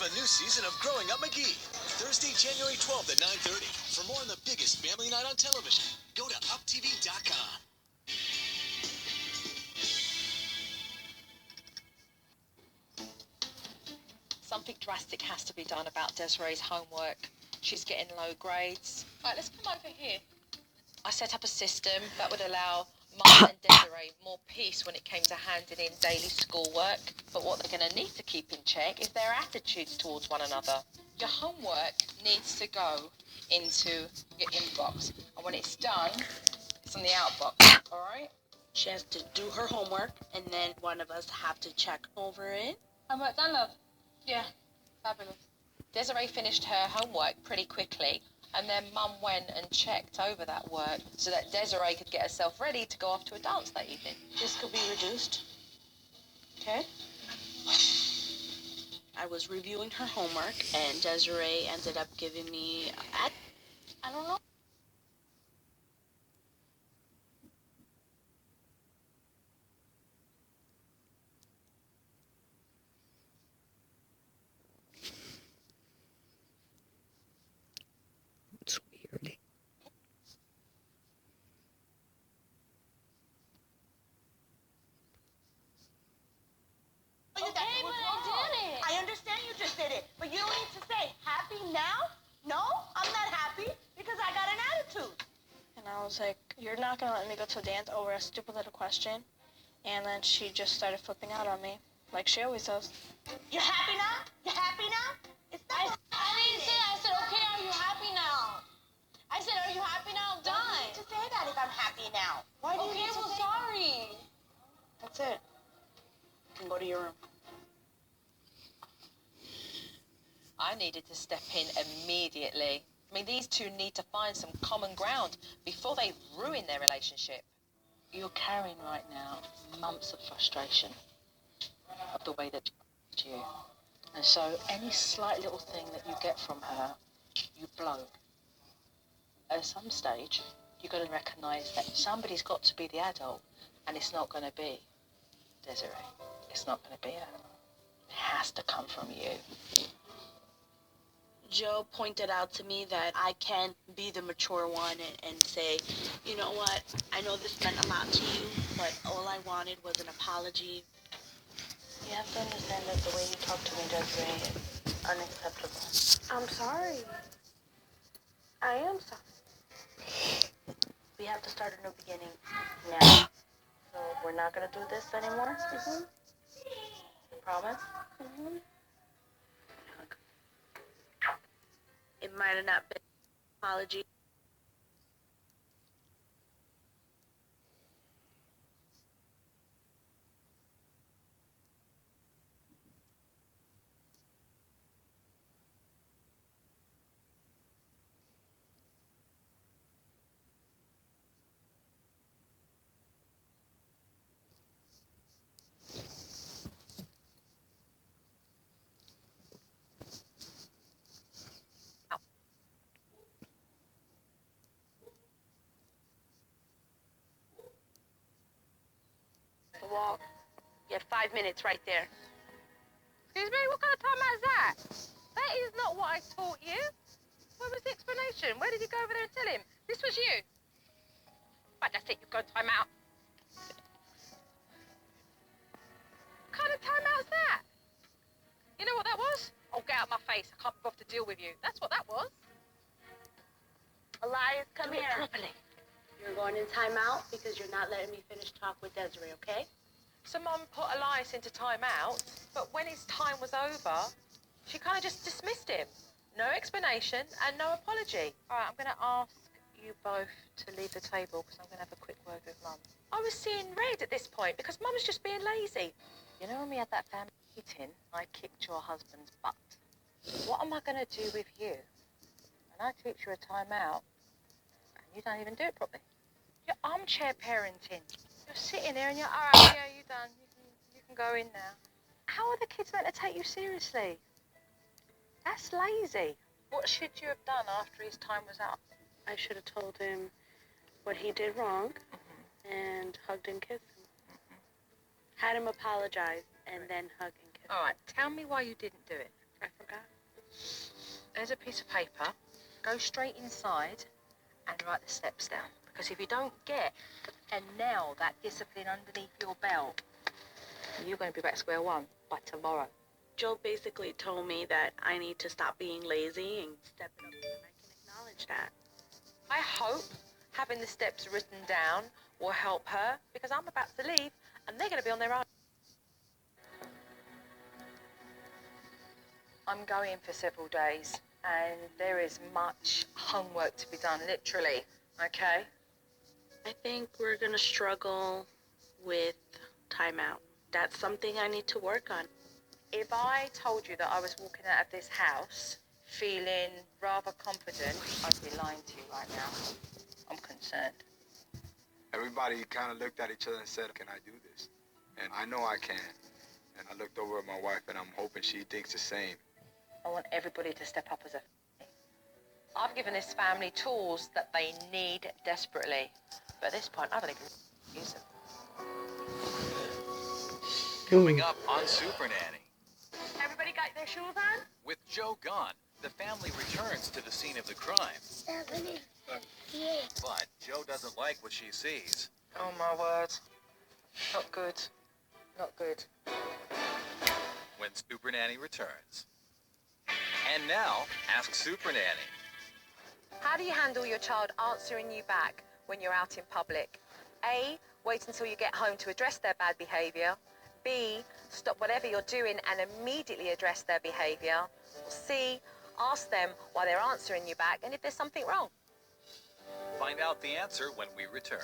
of a new season of Growing Up McGee. Thursday, January 12th at 9:30. For more on the biggest family night on television, go to uptv.com. Something drastic has to be done about Desiree's homework. She's getting low grades. Right, let's come over here. I set up a system that would allow Mum and Desiree more peace when it came to handing in daily schoolwork. But what they're going to need to keep in check is their attitudes towards one another. Your homework needs to go into your inbox. And when it's done, it's on the outbox, all right? She has to do her homework, and then one of us have to check over it. Homework done, love? Yeah, fabulous. Desiree finished her homework pretty quickly, and then Mum went and checked over that work so that Desiree could get herself ready to go off to a dance that evening. This could be reduced. Okay. I was reviewing her homework, and Desiree ended up giving me I don't know. It's weird. Okay, but I did it. I understand you just did it, but you don't need to say happy now. No, I'm not happy because I got an attitude. And I was like, you're not going to let me go to a dance over a stupid little question. And then she just started flipping out on me, like she always does. You're happy now? You're happy now? It's not. I didn't say that. I said, okay, are you happy now? I said, are you happy now? I'm done. Why do you need to say that if I'm happy now? Why do you need to well, say sorry. That's it. You can go to your room. I needed to step in immediately. I mean, these two need to find some common ground before they ruin their relationship. You're carrying right now months of frustration of the way that she treats you. And so any slight little thing that you get from her, you blow. At some stage, you've got to recognise that somebody's got to be the adult, and it's not going to be Desiree. It's not going to be her. It has to come from you. Joe pointed out to me that I can be the mature one and say, you know what, I know this meant a lot to you, but all I wanted was an apology. You have to understand that the way you talk to me, Desiree, is unacceptable. I'm sorry. I am sorry. We have to start a new beginning now. So we're not going to do this anymore? Mm-hmm. Promise? Mm-hmm. It might have not been an apology. Walk. You have 5 minutes right there. Excuse me, what kind of time is that? That is not what I taught you. Where was the explanation? Where did you go over there and tell him? This was you. Right, that's it, you've got time out. What kind of time out's that? You know what that was? Oh, get out of my face. I can't be bothered to deal with you. That's what that was. Elias, come here. Properly. You're going in timeout because you're not letting me finish talk with Desiree, okay? So Mum put Elias into timeout, but when his time was over, she kind of just dismissed him. No explanation and no apology. All right, I'm going to ask you both to leave the table because I'm going to have a quick word with Mum. I was seeing red at this point because Mum's just being lazy. You know when we had that family meeting, I kicked your husband's butt. What am I going to do with you? And I teach you a timeout, and you don't even do it properly. You're armchair parenting. You're sitting there and you're, all right, yeah, you're done. You can go in now. How are the kids meant to take you seriously? That's lazy. What should you have done after his time was up? I should have told him what he did wrong and hugged and kissed him. Had him apologize and then hug and kiss him. All right, tell me why you didn't do it. I forgot. There's a piece of paper. Go straight inside and write the steps down. Because if you don't get and nail that discipline underneath your belt, you're going to be back square one by tomorrow. Joe basically told me that I need to stop being lazy and step it up, and I can acknowledge that. I hope having the steps written down will help her, because I'm about to leave and they're going to be on their own. I'm going for several days and there is much homework to be done, literally, okay? I think we're gonna struggle with timeout. That's something I need to work on. If I told you that I was walking out of this house feeling rather confident, I'd be lying to you right now. I'm concerned. Everybody kind of looked at each other and said, can I do this? And I know I can. And I looked over at my wife and I'm hoping she thinks the same. I want everybody to step up as a family. I've given this family tools that they need desperately. But at this point, I don't even use them. Coming up on Supernanny. Everybody got their shoes on? With Joe gone, the family returns to the scene of the crime. 78. But Joe doesn't like what she sees. Oh, my word. Not good. Not good. When Supernanny returns. And now, ask Supernanny. How do you handle your child answering you back when you're out in public? A, wait until you get home to address their bad behaviour. B, stop whatever you're doing and immediately address their behaviour. C, ask them why they're answering you back and if there's something wrong. Find out the answer when we return.